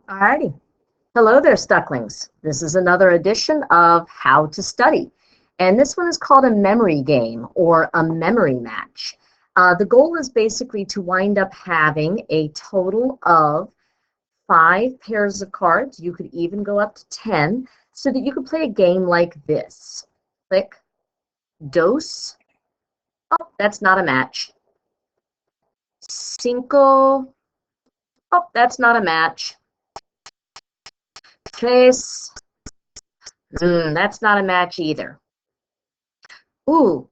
Alrighty. Hello there, Stucklings. This is another edition of How to Study. And this one is called a memory game or a memory match. The goal is basically to wind up having a total of 5 pairs of cards. You could even go up to 10 so that you could play a game like this. Click, dos. Oh, that's not a match. Cinco. Oh, that's not a match. Tres. That's not a match either. Ooh,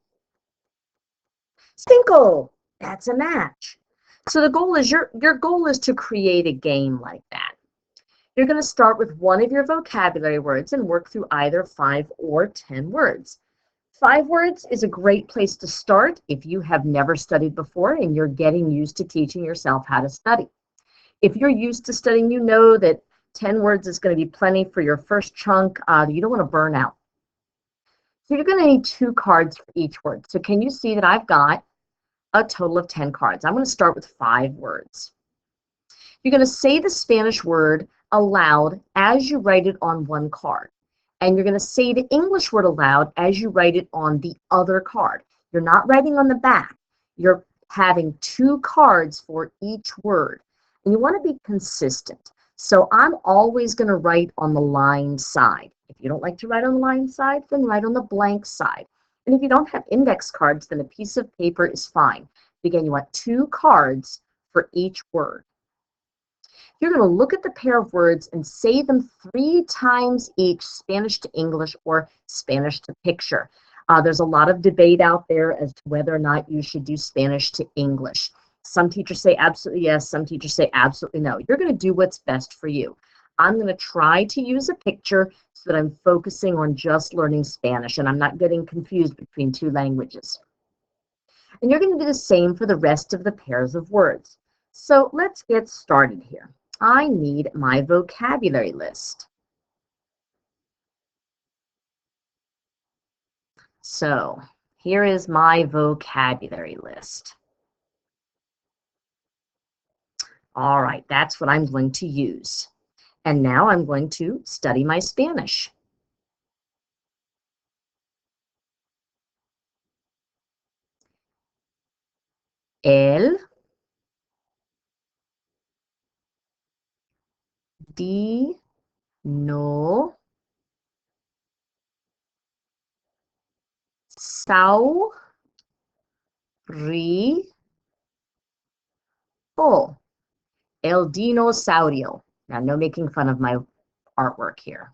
cinco. That's a match. So the goal is your goal is to create a game like that. You're going to start with one of your vocabulary words and work through either 5 or 10 words. 5 words is a great place to start if you have never studied before and you're getting used to teaching yourself how to study. If you're used to studying, you know that 10 words is going to be plenty for your first chunk. You don't want to burn out. So you're going to need 2 cards for each word. So can you see that I've got a total of 10 cards? I'm going to start with 5 words. You're going to say the Spanish word aloud as you write it on one card. And you're going to say the English word aloud as you write it on the other card. You're not writing on the back. You're having 2 cards for each word. And you want to be consistent. So I'm always going to write on the line side. If you don't like to write on the line side, then write on the blank side. And if you don't have index cards, then a piece of paper is fine. Again, you want 2 cards for each word. You're going to look at the pair of words and say them 3 times each, Spanish to English or Spanish to picture. There's a lot of debate out there as to whether or not you should do Spanish to English. Some teachers say absolutely yes, some teachers say absolutely no. You're going to do what's best for you. I'm going to try to use a picture so that I'm focusing on just learning Spanish and I'm not getting confused between 2 languages. And you're going to do the same for the rest of the pairs of words. So let's get started here. I need my vocabulary list. So here is my vocabulary list. All right, that's what I'm going to use. And now I'm going to study my Spanish. El dinosaurio. El dinosaurio. Now, no making fun of my artwork here.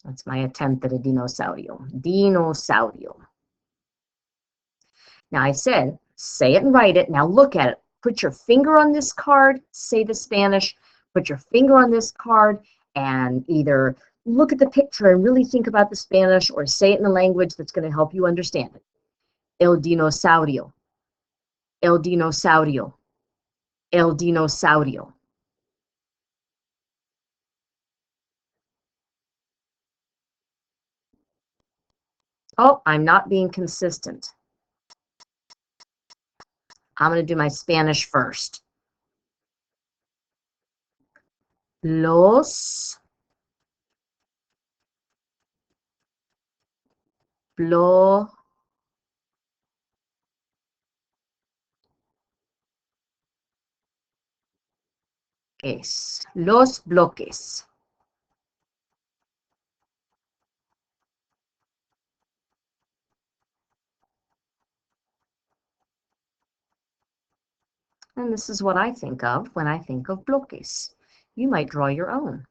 That's my attempt at a dinosaurio. Dinosaurio. Now I said, say it and write it. Now look at it. Put your finger on this card, say the Spanish. Put your finger on this card and either look at the picture and really think about the Spanish or say it in a language that's going to help you understand it. El dinosaurio. El dinosaurio. El dinosaurio. Oh, I'm not being consistent. I'm going to do my Spanish first. Los bloques. Los bloques. And this is what I think of when I think of bloques. You might draw your own.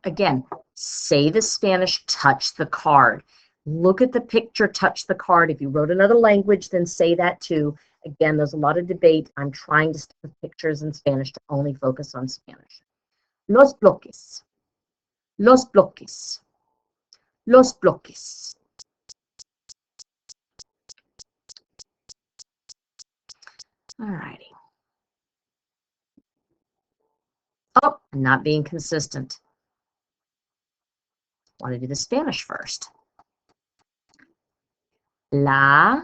Again, say the Spanish, touch the card. Look at the picture, touch the card. If you wrote another language, then say that too. Again, there's a lot of debate. I'm trying to stick with pictures in Spanish to only focus on Spanish. Los bloques. Los bloques. los bloques. Alrighty. Oh, I'm not being consistent. I want to do the Spanish first. La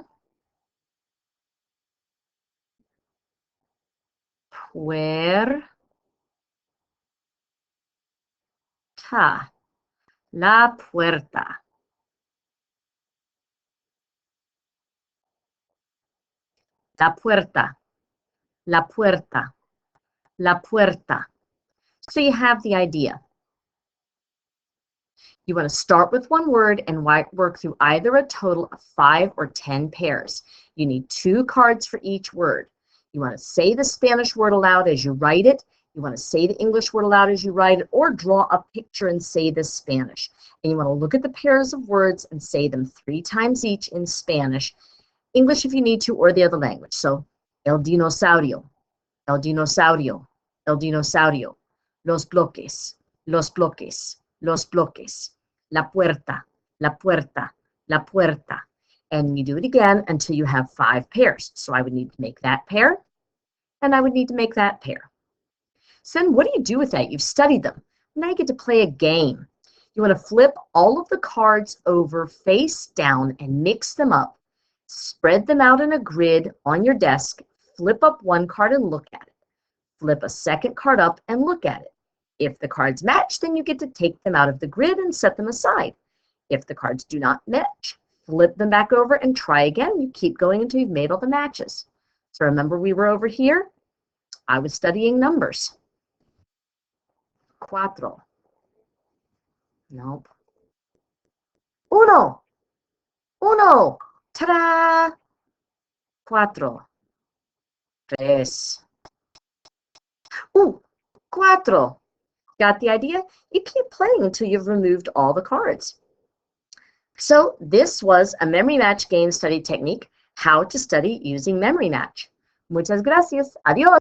puerta. La puerta. La puerta. La puerta. La puerta. So you have the idea. You want to start with one word and work through either a total of 5 or 10 pairs. You need 2 cards for each word. You want to say the Spanish word aloud as you write it. You want to say the English word aloud as you write it, or draw a picture and say the Spanish. And you want to look at the pairs of words and say them 3 times each in Spanish, English if you need to, or the other language. So, el dinosaurio, el dinosaurio, el dinosaurio, los bloques, los bloques, los bloques, la puerta, la puerta, la puerta. And you do it again until you have 5 pairs. So I would need to make that pair, and I would need to make that pair. So then what do you do with that? You've studied them. Now you get to play a game. You want to flip all of the cards over face down and mix them up. Spread them out in a grid on your desk. Flip up one card and look at it. Flip a second card up and look at it. If the cards match, then you get to take them out of the grid and set them aside. If the cards do not match, flip them back over and try again. You keep going until you've made all the matches. So remember, we were over here. I was studying numbers. Cuatro. Nope. Uno. Uno. Ta-da! Cuatro. Tres. Cuatro. Got the idea? You keep playing until you've removed all the cards. So this was a memory match game study technique, how to study using memory match. Muchas gracias. Adiós.